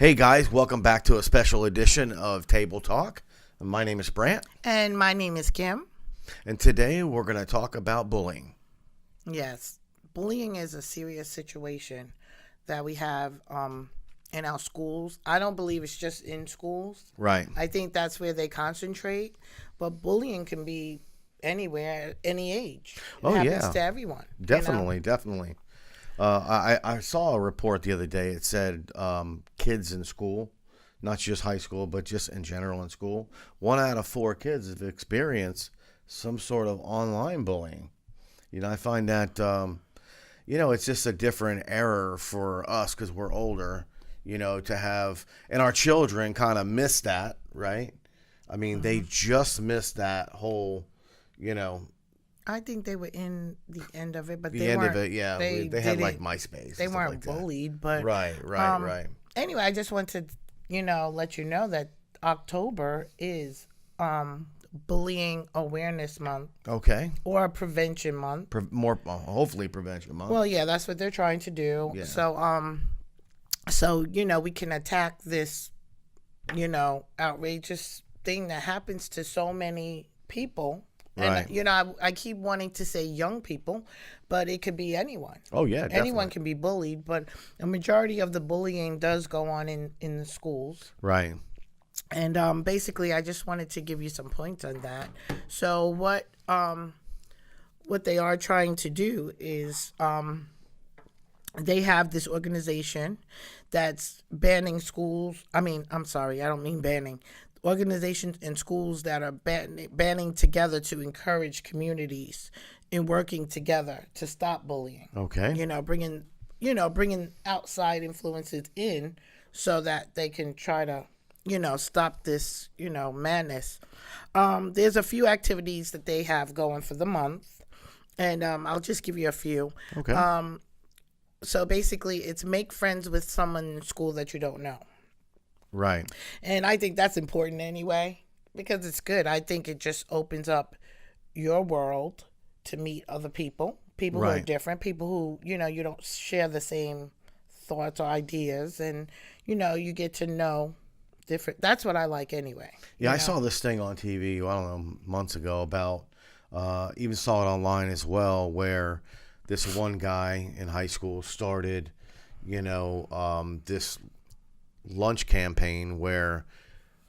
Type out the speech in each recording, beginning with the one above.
Hey guys, welcome back to a special edition of Table Talk. My name is Brant. And my name is Kim. And today we're going to talk about bullying. Yes. Bullying is a serious situation that we have in our schools. I don't believe it's just in schools. Right. I think that's where they concentrate. But bullying can be anywhere, at any age. It happens to everyone. Definitely. I saw a report the other day. It said kids in school, not just high school, but just in general in school, 1 out of 4 kids have experienced some sort of online bullying. I find that, it's just a different era for us because we're older, to have, and our children kind of miss that, right? I mean, they just missed that whole, I think they were in the end of it, but the end of it, yeah. They had like MySpace. They weren't bullied, but right. Anyway, I just want to, let you know that October is Bullying Awareness Month. Okay. Or Prevention Month. Hopefully Prevention Month. Well, yeah, that's what they're trying to do. Yeah. So we can attack this, outrageous thing that happens to so many people. And, right. I keep wanting to say young people, but it could be anyone. Oh, yeah, definitely. Anyone can be bullied, but a majority of the bullying does go on in the schools. Right. And basically, I just wanted to give you some points on that. So what they are trying to do is they have this organization that's banning schools. I'm sorry, I don't mean banning. Organizations and schools that are banding together to encourage communities in working together to stop bullying. Okay. Bringing outside influences in so that they can try to, stop this, madness. There's a few activities that they have going for the month, and I'll just give you a few. Okay. So basically, it's make friends with someone in school that you don't know. Right. And I think that's important anyway, because it's good. I think it just opens up your world to meet other people who are different, people who, you don't share the same thoughts or ideas, and, you get to know different. That's what I like anyway. Yeah, I saw this thing on TV, I don't know, months ago about, even saw it online as well, where this one guy in high school started, this lunch campaign where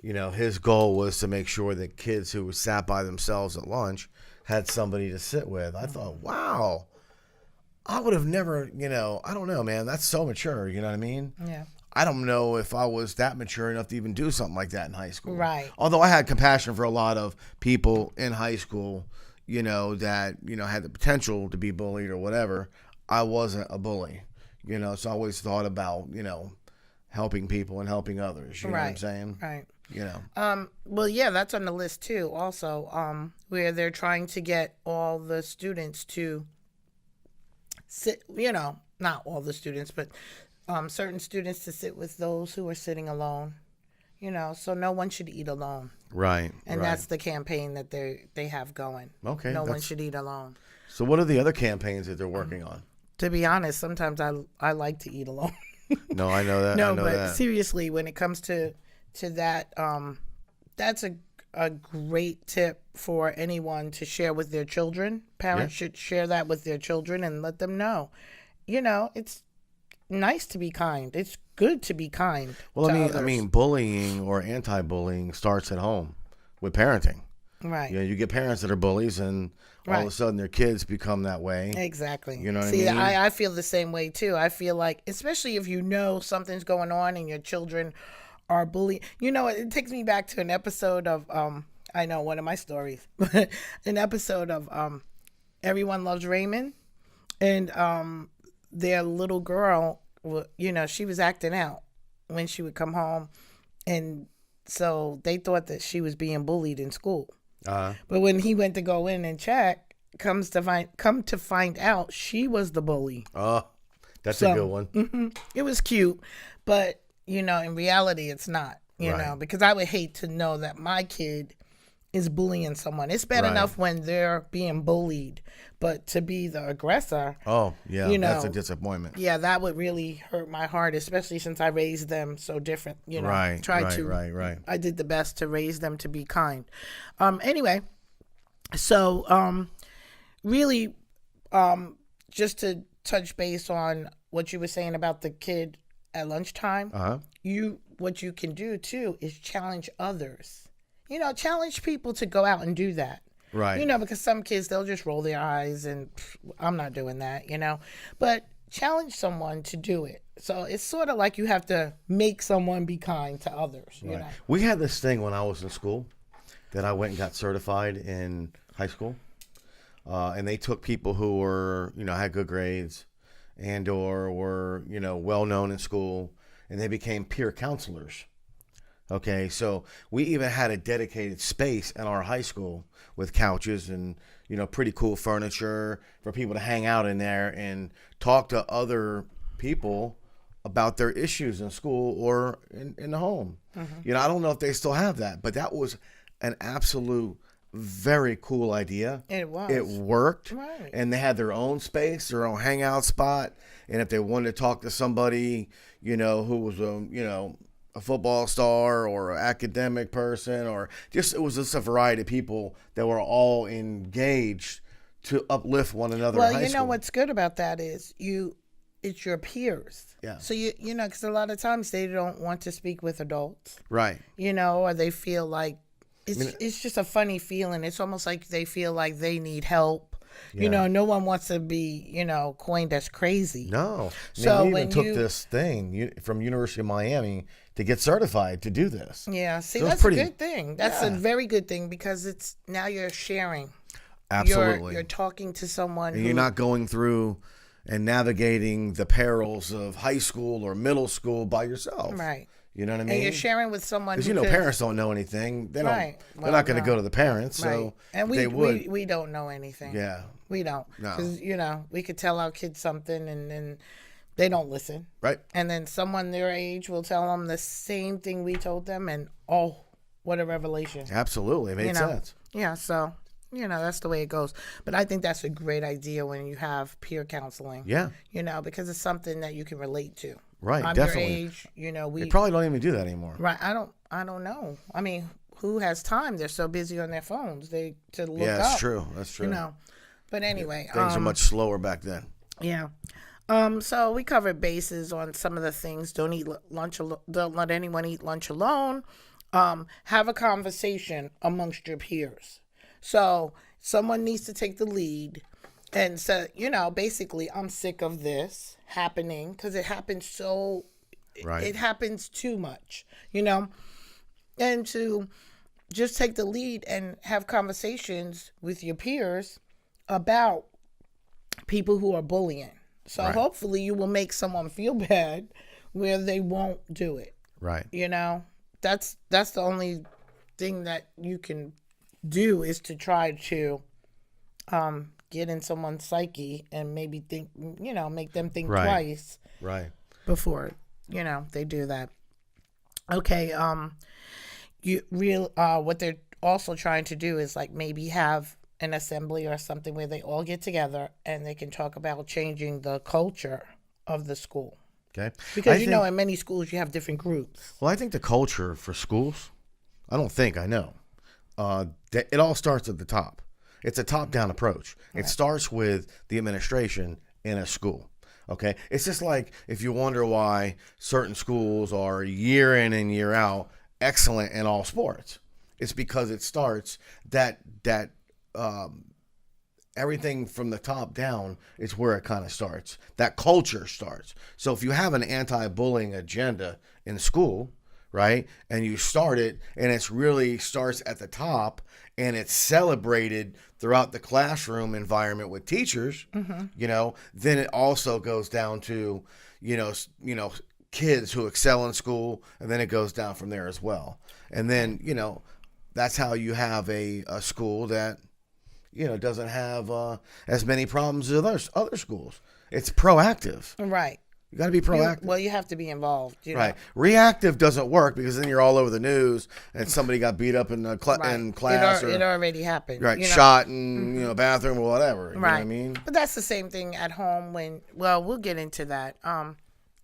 his goal was to make sure that kids who sat by themselves at lunch had somebody to sit with. I thought, wow, I would have never, I don't know, man, that's so mature, you know what I mean? Yeah. I don't know if I was that mature enough to even do something like that in high school. Right. Although I had compassion for a lot of people in high school, that, had the potential to be bullied or whatever. I wasn't a bully, so I always thought about, helping people and helping others. You know what I'm saying? Right. Well, yeah, that's on the list too. Also, where they're trying to get all the students to sit. Not all the students, but certain students to sit with those who are sitting alone. So no one should eat alone. Right. And that's the campaign that they have going. Okay. No one should eat alone. So what are the other campaigns that they're working on? To be honest, sometimes I like to eat alone. No, I know that. No, but seriously, when it comes to that, that's a great tip for anyone to share with their children. Parents should share that with their children and let them know. It's nice to be kind. It's good to be kind. Well, to I others. mean, bullying or anti-bullying starts at home with parenting. Right. You get parents that are bullies, and all of a sudden their kids become that way. Exactly. You know what I mean? mean? I feel the same way too. I feel like, especially if something's going on and your children are bullied. It takes me back to an episode of I know one of my stories, an episode of Everyone Loves Raymond, and their little girl, she was acting out when she would come home, and so they thought that she was being bullied in school. But when he went to go in and check, come to find out she was the bully. Oh, that's a good one. Mm-hmm, it was cute, but in reality, it's not. Because I would hate to know that my kid is bullying someone. It's bad Right. enough when they're being bullied, but to be the aggressor, Oh, yeah, you that's a know, disappointment. yeah, that would really hurt my heart, especially since I raised them so different. Right, right. I did the best to raise them to be kind. Anyway, so really, just to touch base on what you were saying about the kid at lunchtime, Uh-huh. what you can do too is challenge others. Challenge people to go out and do that. Right. Because some kids, they'll just roll their eyes and I'm not doing that, But challenge someone to do it. So it's sort of like you have to make someone be kind to others, you know. We had this thing when I was in school that I went and got certified in high school. And they took people who were, had good grades and or were, well known in school, and they became peer counselors. Okay, so we even had a dedicated space in our high school with couches and, pretty cool furniture for people to hang out in there and talk to other people about their issues in school or in the home. Mm-hmm. I don't know if they still have that, but that was an absolute very cool idea. It was. It worked. Right. And they had their own space, their own hangout spot. And if they wanted to talk to somebody, who was a football star or an academic person, or it was just a variety of people that were all engaged to uplift one another. Well, in high school. what's good about that is it's your peers. Yeah. So because a lot of times they don't want to speak with adults, Right. or they feel like it's just a funny feeling. It's almost like they feel like they need help. Yeah. No one wants to be, coined as crazy. No. So we when even took this thing from University of Miami to get certified to do this. Yeah, see, So that's a good thing. That's a very good thing because it's now you're sharing. Absolutely. You're talking to someone and you're not going through and navigating the perils of high school or middle school by yourself. Right. You know what I mean? And you're sharing with someone because parents don't know anything. They don't. Right. They're not going to go to the parents, Right. so and they would. we don't know anything. Yeah. We don't. No. Because we could tell our kids something and then they don't listen. Right. And then someone their age will tell them the same thing we told them, and what a revelation. Absolutely, it made sense. Yeah. So that's the way it goes. But I think that's a great idea when you have peer counseling. Yeah. Because it's something that you can relate to. Right. I'm definitely. your age. They probably don't even do that anymore. Right. I don't know. I mean, who has time? They're so busy on their phones. To look up. Yeah, that's true. That's true. But anyway, things are much slower back then. Yeah. So we covered bases on some of the things. Don't let anyone eat lunch alone. Have a conversation amongst your peers. So someone needs to take the lead and say, basically, I'm sick of this happening because it happens it happens too much, and to just take the lead and have conversations with your peers about people who are bullying. So hopefully you will make someone feel bad where they won't do it. Right. That's the only thing that you can do is to try to get in someone's psyche and maybe think, make them think twice. Right. Before, they do that. Okay. What they're also trying to do is like maybe have an assembly or something where they all get together and they can talk about changing the culture of the school. Okay. Because in many schools you have different groups. Well, I think the culture for schools, I know. It all starts at the top. It's a top-down approach. Right. It starts with the administration in a school. Okay. It's just like if you wonder why certain schools are year in and year out excellent in all sports. It's because it starts that everything from the top down is where it kind of starts. That culture starts. So if you have an anti-bullying agenda in school, right, and you start it and it really starts at the top and it's celebrated throughout the classroom environment with teachers, then it also goes down to, kids who excel in school, and then it goes down from there as well. And then, that's how you have a school that, doesn't have as many problems as other schools. It's proactive. Right. You got to be proactive. Well, you have to be involved. You Right. know? Reactive doesn't work because then you're all over the news and somebody got beat up in the in class It already happened. right, you know? shot in bathroom or whatever. You know what I Right. mean? But that's the same thing at home when. Well, we'll get into that.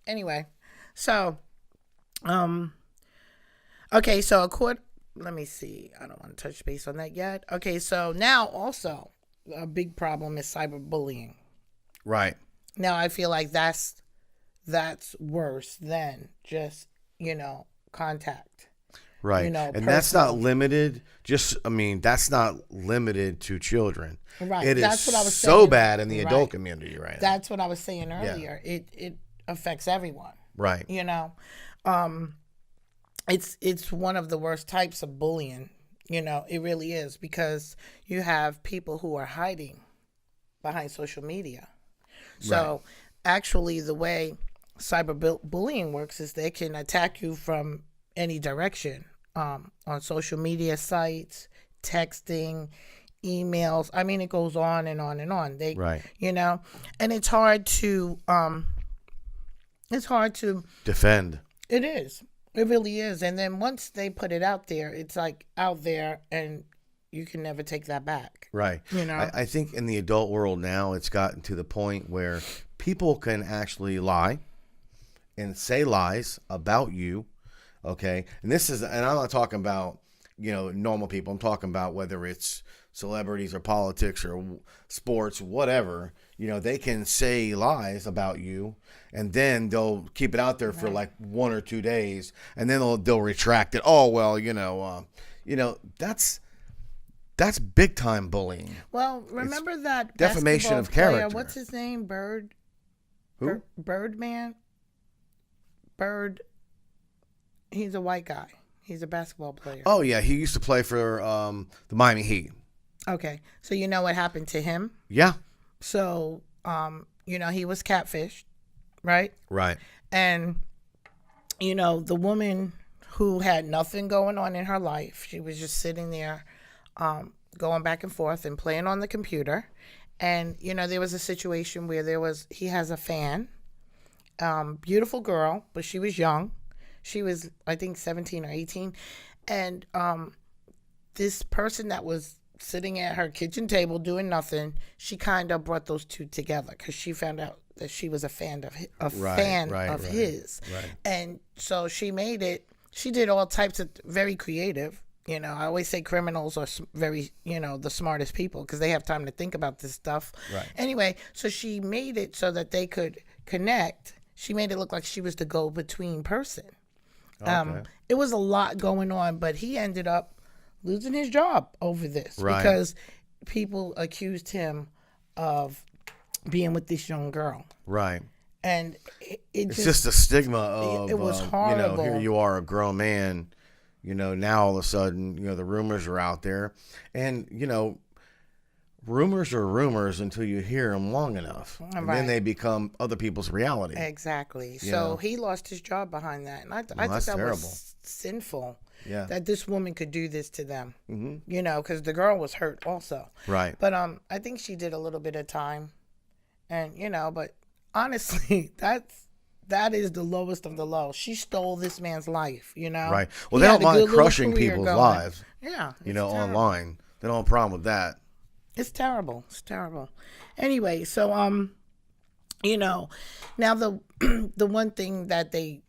Anyway, so, okay. So let me see. I don't want to touch base on that yet. Okay. So now also a big problem is cyberbullying. Right. Now I feel like that's worse than just contact. Right. And that's not limited. That's not limited to children. Right. It That's is what I was so saying. bad in the Right. adult community right now. That's what I was saying earlier. It affects everyone. Right. It's one of the worst types of bullying. It really is, because you have people who are hiding behind social media. So actually the way cyberbullying works is they can attack you from any direction, on social media sites, texting, emails. I mean, it goes on and on and on. And it's hard to Defend. It is. It really is. And then once they put it out there, it's like out there, and you can never take that back. Right. I think in the adult world now, it's gotten to the point where people can actually lie and say lies about you. Okay. And I'm not talking about, normal people. I'm talking about whether it's celebrities or politics or sports, whatever. They can say lies about you, and then they'll keep it out there for like 1 or 2 days, and then they'll retract it. Oh, well, that's big time bullying. Well, remember that defamation of player, character. what's his name? Who? Birdman. He's a white guy. He's a basketball player. Oh yeah, he used to play for the Miami Heat. Okay, so you know what happened to him? Yeah. So he was catfished, right? Right. And the woman who had nothing going on in her life, she was just sitting there, going back and forth and playing on the computer. And there was a situation where he has a fan, beautiful girl, but she was young. She was, I think, 17 or 18. And this person that was sitting at her kitchen table doing nothing, she kind of brought those two together because she found out that she was a fan of his. Right. And so she did all types of very creative. I always say criminals are very, the smartest people because they have time to think about this stuff. Right. Anyway, so she made it so that they could connect. She made it look like she was the go-between person. Okay. It was a lot going on, but he ended up losing his job over this because people accused him of being with this young girl. Right. And it's just a stigma of it was horrible. Here you are, a grown man. Now all of a sudden, the rumors are out there, and rumors are rumors until you hear them long enough, and then they become other people's reality. Exactly. So he lost his job behind that, and I thought that terrible. was sinful. Yeah. That this woman could do this to them. Mm-hmm. Because the girl was hurt also. Right. But I think she did a little bit of time, and but honestly, that is the lowest of the low. She stole this man's life. Right. Well, they don't mind crushing people's lives. Yeah. Online. They don't have a problem with that. It's terrible. It's terrible. Anyway, so now the the one thing that they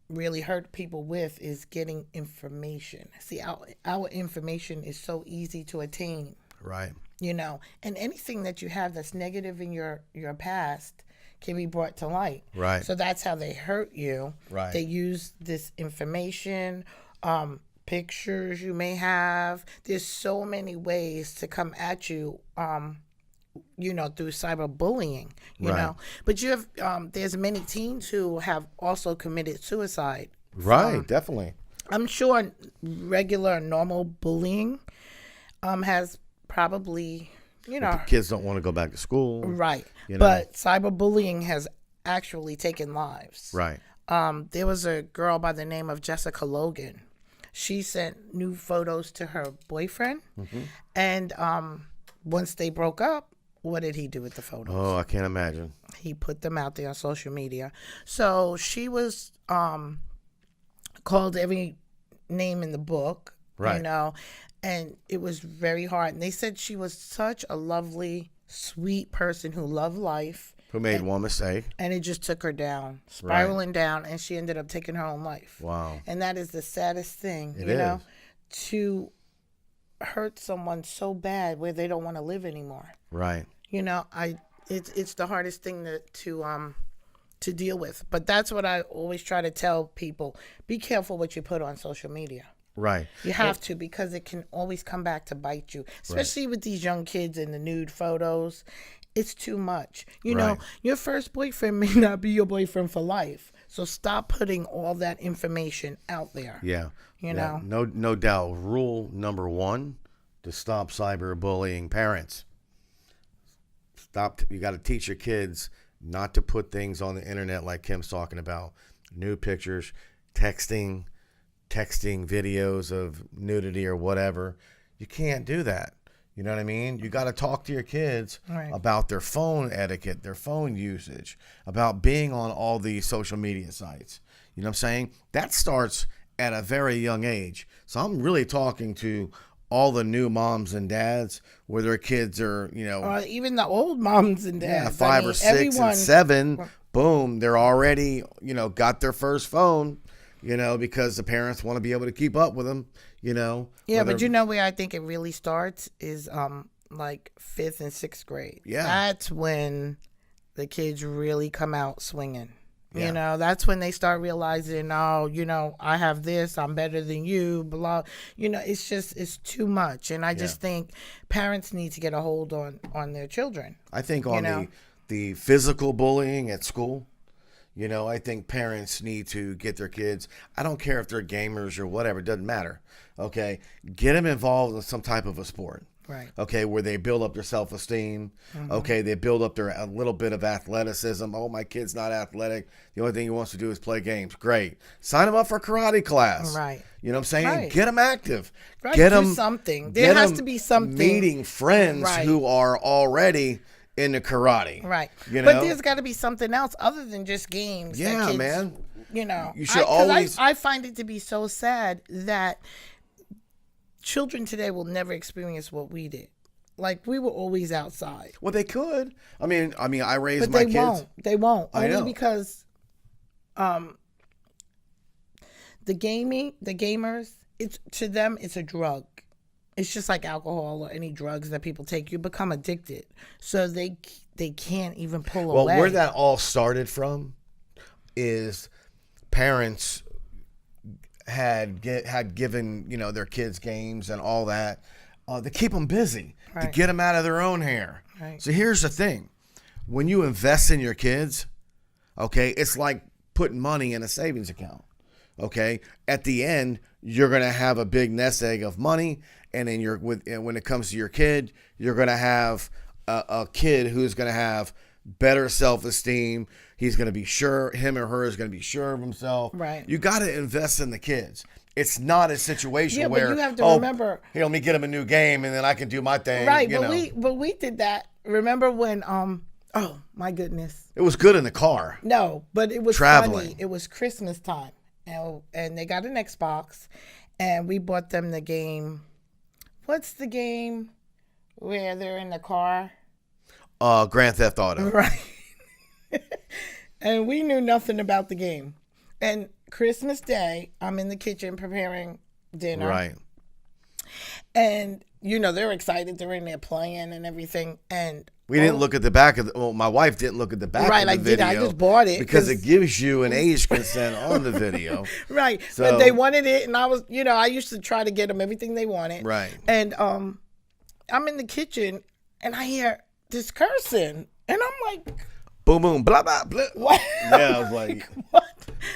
really hurt people with is getting information. See, our information is so easy to attain. Right. And anything that you have that's negative in your past can be brought to light. Right. So that's how they hurt you. Right. They use this information, pictures you may have. There's so many ways to come at you, through cyberbullying, you know. But you have, there's many teens who have also committed suicide. Right, definitely. I'm sure regular, normal bullying has probably, kids don't want to go back to school. Right. But cyberbullying has actually taken lives. Right. There was a girl by the name of Jessica Logan. She sent new photos to her boyfriend. Mm-hmm. And once they broke up, what did he do with the photos? Oh, I can't imagine. He put them out there on social media. So she was called every name in the book, Right. you know, and it was very hard. And they said she was such a lovely, sweet person who loved life. Who made one mistake? And it just took her down, spiraling down, and she ended up taking her own life. Wow. And that is the saddest thing, It you know, is. to hurt someone so bad where they don't want to live anymore. Right. You know, it's the hardest thing to deal with. But that's what I always try to tell people: be careful what you put on social media. Right. You have to, because it can always come back to bite you, especially with these young kids and the nude photos. It's too much. You know, your first boyfriend may not be your boyfriend for life. So stop putting all that information out there. Yeah. You know? No doubt. Rule number 1 to stop cyberbullying: parents. You got to teach your kids not to put things on the internet like Kim's talking about. Nude pictures, texting videos of nudity or whatever. You can't do that. You know what I mean? You got to talk to your kids about their phone etiquette, their phone usage, about being on all these social media sites. You know what I'm saying? That starts at a very young age. So I'm really talking to all the new moms and dads where their kids are, you know. Even the old moms and dads. Yeah, 5 or 6 and 7. Boom, they're already, you know, got their first phone, you know, because the parents want to be able to keep up with them, you know. Yeah, but you know where I think it really starts is like 5th and 6th grade. Yeah. That's when the kids really come out swinging. Yeah. You know, that's when they start realizing, oh, you know, I have this, I'm better than you, blah. You know, it's too much. And I just think parents need to get a hold on their children. I think on the physical bullying at school, you know, I think parents need to get their kids, I don't care if they're gamers or whatever, it doesn't matter, okay? Get them involved in some type of a sport. Right. Okay, where they build up their self-esteem. Okay, they build up a little bit of athleticism. Oh, my kid's not athletic. The only thing he wants to do is play games. Great. Sign him up for karate class. Right. You know what I'm saying? Right. Get them active. Right. Get Do them something. There has to be something. Meeting friends who are already into karate. Right. You know? But there's got to be something else other than just games. Yeah, kids, man. You know. You should always. I find it to be so sad that children today will never experience what we did. Like, we were always outside. Well, they could. I mean, I raised but my they kids. They won't. I know. Only because the gamers, to them, it's a drug. It's just like alcohol or any drugs that people take. You become addicted. So they can't even pull away. Well, where that all started from is parents had given, you know, their kids games and all that to keep them busy, to get them out of their own hair. Right. So here's the thing. When you invest in your kids, okay, it's like putting money in a savings account. Okay, at the end, you're going to have a big nest egg of money, and then when it comes to your kid, you're going to have a kid who's going to have better self-esteem. He's going to be sure, him or her is going to be sure of himself. Right. You got to invest in the kids. It's not a situation where, but you have to remember, hey, let me get him a new game and then I can do my thing. Right, you know. but we did that. Remember when oh my goodness. It was good in the car. No, but it was traveling. Funny. It was Christmas time. And they got an Xbox, and we bought them the game. What's the game where they're in the car? Grand Theft Auto. Right. And we knew nothing about the game. And Christmas Day, I'm in the kitchen preparing dinner. Right. And, you know, they're excited. They're in there playing and everything. And we didn't look at the back of my wife didn't look at the back of the video. I just bought it. Because it gives you an age consent on the video. Right. So, but they wanted it, and I was, you know, I used to try to get them everything they wanted. Right. And I'm in the kitchen, and I hear this cursing, and I'm like, boom, boom, blah, blah, blah. What? Yeah, I was like, what?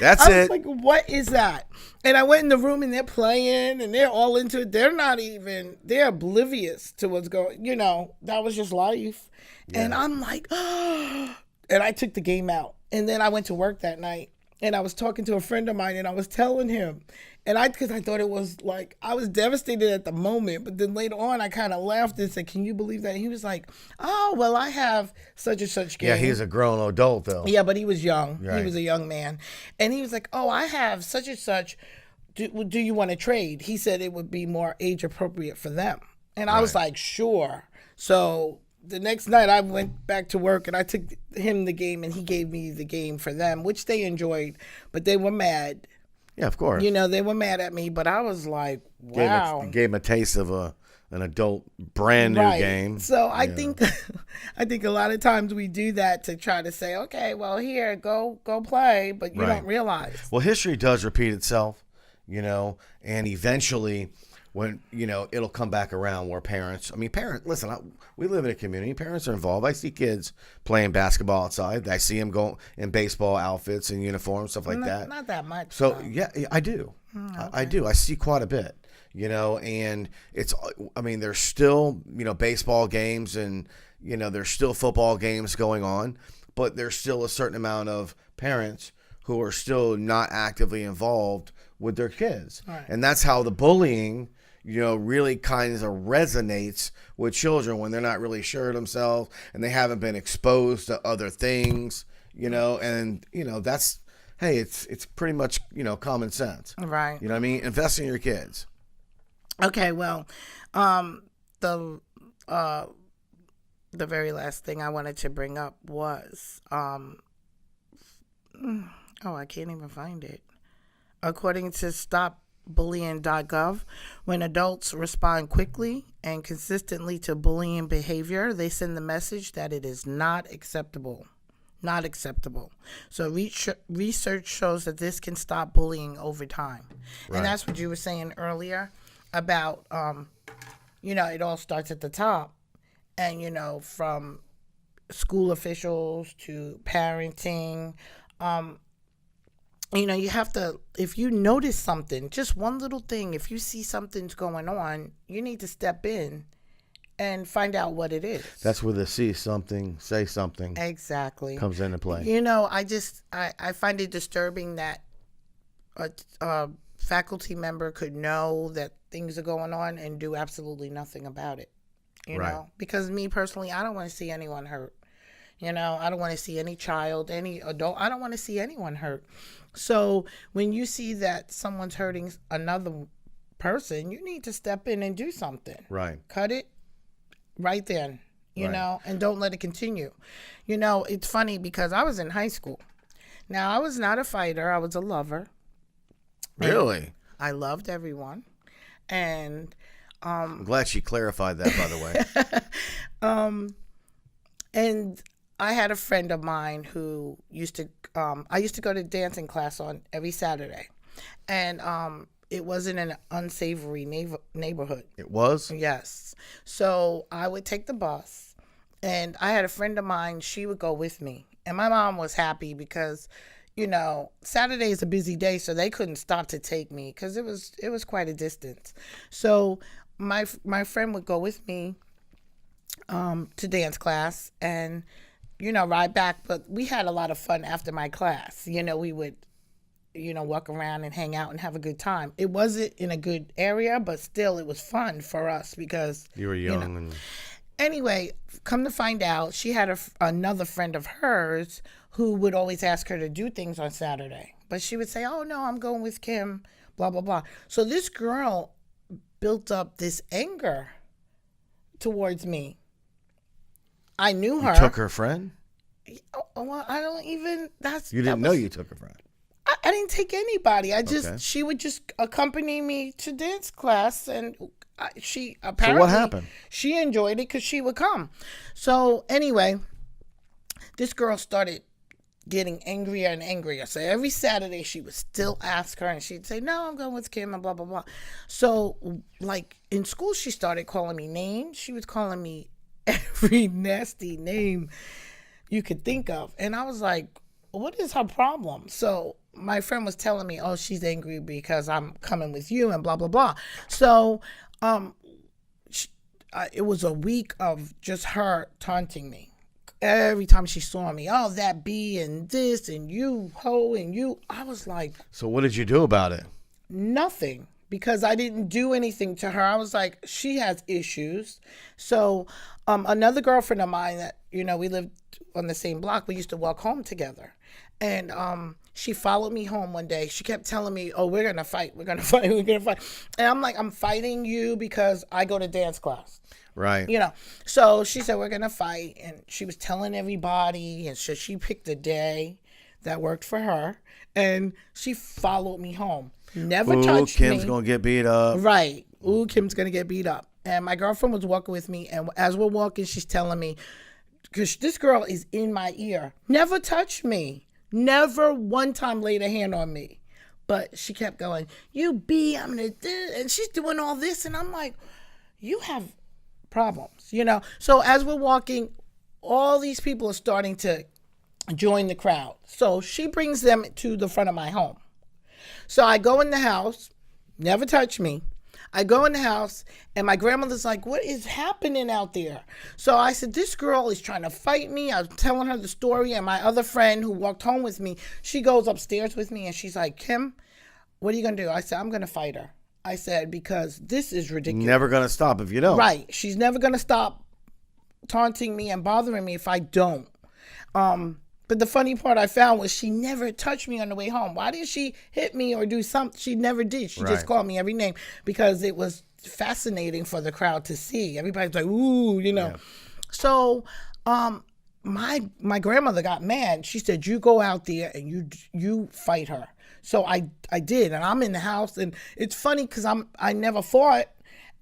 That's I it. was like, what is that? And I went in the room, and they're playing, and they're all into it. They're oblivious to what's going, you know, that was just life. Yeah. And I'm like, oh. And I took the game out. And then I went to work that night, And I was talking to a friend of mine, and I was telling him, and because I thought it was like, I was devastated at the moment, but then later on I kind of laughed and said, "Can you believe that?" He was like, "Oh, well, I have such and such game." Yeah, he's a grown adult though. Yeah, but he was young. Right. He was a young man, and he was like, "Oh, I have such and such. Do you want to trade?" He said it would be more age appropriate for them, and I was like, "Sure." So the next night I went back to work and I took him the game and he gave me the game for them, which they enjoyed, but they were mad. Yeah, of course. You know, they were mad at me, but I was like, wow. Gave him a taste of an adult brand new game. So I think I think a lot of times we do that to try to say, okay, well, here, go play, but you don't realize. Well, history does repeat itself, you know, and eventually when, you know, it'll come back around where parents, listen, we live in a community. Parents are involved. I see kids playing basketball outside. I see them go in baseball outfits and uniforms, stuff like that. Not that much. So, though. yeah, I do. Okay. I do. I see quite a bit, you know, and there's still, you know, baseball games and, you know, there's still football games going on, but there's still a certain amount of parents who are still not actively involved with their kids. Right. And that's how the bullying, you know, really kind of resonates with children when they're not really sure of themselves and they haven't been exposed to other things, you know, and, you know, that's, hey, it's pretty much, you know, common sense. Right. You know what I mean? Invest in your kids. Okay, well, the very last thing I wanted to bring up was, I can't even find it. According to stopbullying.gov, when adults respond quickly and consistently to bullying behavior, they send the message that it is not acceptable. Not acceptable. So research shows that this can stop bullying over time. Right. And that's what you were saying earlier about, you know, it all starts at the top. And, you know, from school officials to parenting, you know, you have to, if you notice something, just one little thing, if you see something's going on, you need to step in and find out what it is. That's where the see something, say something exactly comes into play. You know, I find it disturbing that a faculty member could know that things are going on and do absolutely nothing about it. You know, because me personally, I don't want to see anyone hurt. You know, I don't want to see any child, any adult. I don't want to see anyone hurt. So when you see that someone's hurting another person, you need to step in and do something. Right. Cut it right then, you know, and don't let it continue. You know, it's funny because I was in high school. Now, I was not a fighter. I was a lover. Really? I loved everyone. And I'm glad she clarified that, by the way. And I had a friend of mine who used to, I used to go to dancing class on every Saturday. And it wasn't an unsavory neighborhood. It was? Yes. So I would take the bus, and I had a friend of mine, she would go with me. And my mom was happy because, you know, Saturday is a busy day, so they couldn't stop to take me because it was quite a distance. So my friend would go with me to dance class and, you know, ride back. But we had a lot of fun after my class. You know, we would, you know, walk around and hang out and have a good time. It wasn't in a good area, but still it was fun for us because you were young. You know. And anyway, come to find out, she had another friend of hers who would always ask her to do things on Saturday. But she would say, oh, no, I'm going with Kim, blah, blah, blah. So this girl built up this anger towards me. I knew her. You took her friend? Well, I don't even, You didn't know you took her friend? I didn't take anybody. She would just accompany me to dance class, and she apparently. So what happened? She enjoyed it because she would come. So anyway, this girl started getting angrier and angrier. So every Saturday she would still ask her, and she'd say, "No, I'm going with Kim," and blah blah blah. So like in school, she started calling me names. She was calling me every nasty name you could think of, and I was like, "What is her problem?" So my friend was telling me, oh, she's angry because I'm coming with you and blah, blah, blah. So it was a week of just her taunting me. every time she saw me, oh, that B and this and you ho and you. I was like, So what did you do about it? nothing, because I didn't do anything to her. I was like, she has issues. So another girlfriend of mine that, we lived on the same block, we used to walk home together. And she followed me home one day. She kept telling me, oh, we're going to fight. We're going to fight. We're going to fight. And I'm like, I'm fighting you because I go to dance class. Right. So she said, we're going to fight. And she was telling everybody. And so she picked a day that worked for her. And she followed me home. Never touched me. Kim's going to get beat up. Right. Ooh, Kim's going to get beat up. And my girlfriend was walking with me. And as we're walking, she's telling me, because this girl is in my ear, never touch me. Never one time laid a hand on me. But she kept going, you B, I'm going to do. And she's doing all this. And I'm like, you have problems, So as we're walking, all these people are starting to join the crowd. So she brings them to the front of my home. So I go in the house, never touch me. I go in the house, and my grandmother's like, what is happening out there? So I said, this girl is trying to fight me. I was telling her the story, and my other friend who walked home with me, she goes upstairs with me, and she's like, Kim, what are you going to do? I said, I'm going to fight her. I said, because this is ridiculous. Never going to stop if you don't. Right. She's never going to stop taunting me and bothering me if I don't. But the funny part I found was she never touched me on the way home. Why did she hit me or do something? She never did. She just called me every name because it was fascinating for the crowd to see. Everybody's like, ooh, Yeah. So my grandmother got mad. She said, you go out there and you fight her. So I did, and I'm in the house, and it's funny because I never fought.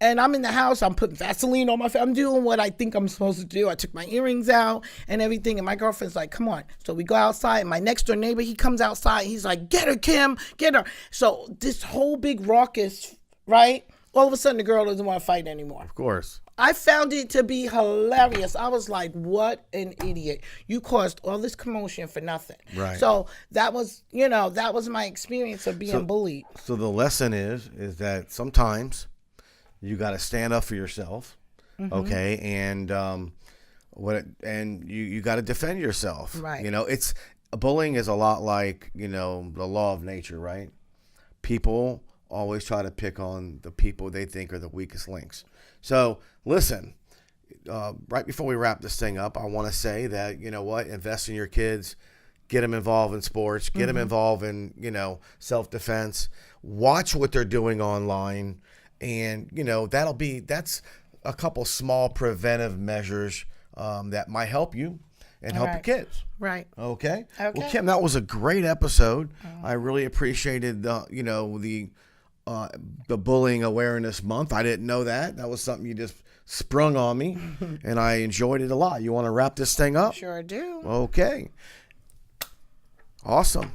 And I'm in the house, I'm putting Vaseline on my face. I'm doing what I think I'm supposed to do. I took my earrings out and everything. And my girlfriend's like, come on. So we go outside. And my next door neighbor, he comes outside. He's like, get her, Kim, get her. So this whole big raucous, right? All of a sudden, the girl doesn't want to fight anymore. Of course. I found it to be hilarious. I was like, what an idiot. You caused all this commotion for nothing. Right. So that was, that was my experience of being bullied. So the lesson is that sometimes you got to stand up for yourself, okay, and you got to defend yourself. Right. It's bullying is a lot like the law of nature, right? People always try to pick on the people they think are the weakest links. So listen, right before we wrap this thing up, I want to say that invest in your kids, get them involved in sports, get them involved in self-defense, watch what they're doing online. And, that's a couple small preventive measures that might help you and help your kids. Right. Okay. Well, Kim, that was a great episode. I really appreciated the Bullying Awareness Month. I didn't know that. That was something you just sprung on me, and I enjoyed it a lot. You want to wrap this thing up? Sure do. Okay. Awesome.